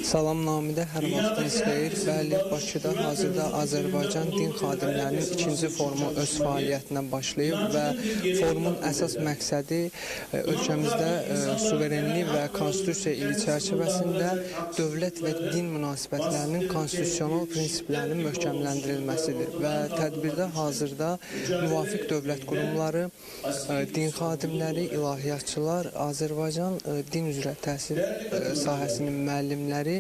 Salam Namidə, hər vaxtınız xeyir. Bəli, Bakıda hazırda Azərbaycan din xadimlərinin ikinci forumu öz fəaliyyətinə başlayıb və forumun əsas məqsədi ölkəmizdə suverenlik və konstitusiya ili çərçivəsində dövlət və din münasibətlərinin konstitusional prinsiplərinin möhkəmləndirilməsidir və tədbirdə hazırda müvafiq dövlət qurumları, din xadimləri, ilahiyyatçılar, Azərbaycan din üzrə təhsil sahəsinin müəllimləri,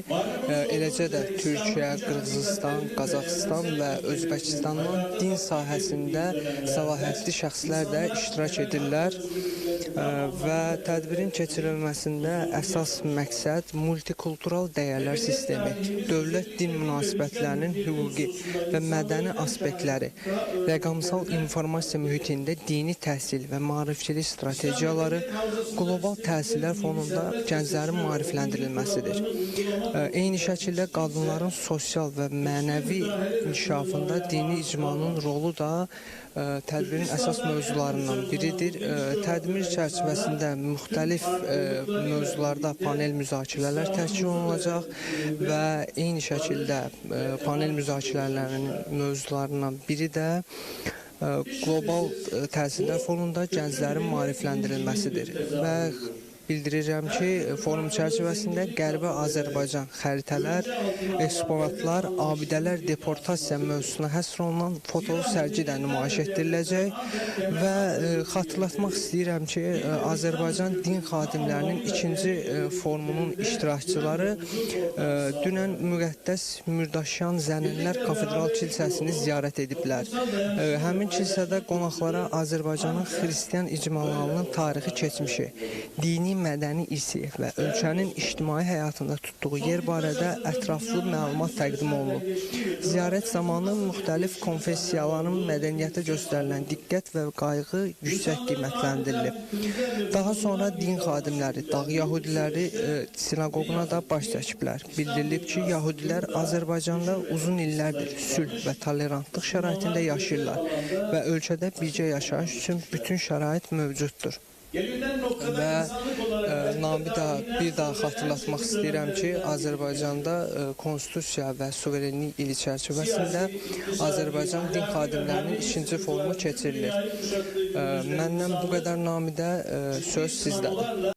eləcə də Türkiyə, Qırğızıstan, Qazaxıstan və Özbəkistandan din sahəsində səlahiyyətli şəxslər də iştirak edirlər və tədbirin keçirilməsində əsas məqsəd multikultural dəyərlər sistemi, dövlət-din münasibətlərinin hüquqi və mədəni aspektləri, rəqəmsal informasiya mühitində dini təhsil və maarifçilik strategiyaları, qlobal təhsillər fonunda gənclərin maarifləndirilməsidir. Eyni şəkildə qadınların sosial və mənəvi inkişafında dini icmanın rolu da tədbirin əsas mövzularından biridir. Tədbir çərçivəsində müxtəlif mövzularda panel müzakirələr təşkil olunacaq və eyni şəkildə panel müzakirələrinin mövzularından biri də qlobal təhsillər fonunda gənclərin maarifləndirilməsidir və bildirirəm ki, forum çərçivəsində Qərbi Azərbaycan xəritələr, eksponatlar, abidələr deportasiya mövzusuna həsr olunan foto sərgi də nümayiş etdiriləcək və xatırlatmaq istəyirəm ki, Azərbaycan din xadimlərinin ikinci forumunun iştirakçıları dünən Müqəddəs Mürdaşyan Zənənlər Kafedral kilsəsini ziyarət ediblər. Həmin kilsədə qonaqlara Azərbaycanın xristian icmalarının tarixi keçmişi, dini mədəni irsi və ölkənin ictimai həyatında tutduğu yer barədə ətraflı məlumat təqdim olunub. Ziyarət zamanı müxtəlif konfessiyaların mədəniyyətə göstərilən diqqət və qayğı yüksək qiymətləndirilib. Daha sonra din xadimləri, dağ yahudiləri sinagoguna da baş çəkiblər. Bildirilib ki, yahudilər Azərbaycanda uzun illərdir sülh və tolerantlıq şəraitində yaşayırlar və ölkədə birgə yaşayış üçün bütün şərait mövcuddur. Və Namidə bir daha xatırlatmaq istəyirəm ki, Azərbaycanda konstitusiya və suverenlik ili çərçivəsində Azərbaycan din xadimlərinin ikinci forumu keçirilir. Məndən bu qədər Namidə, söz sizdədir.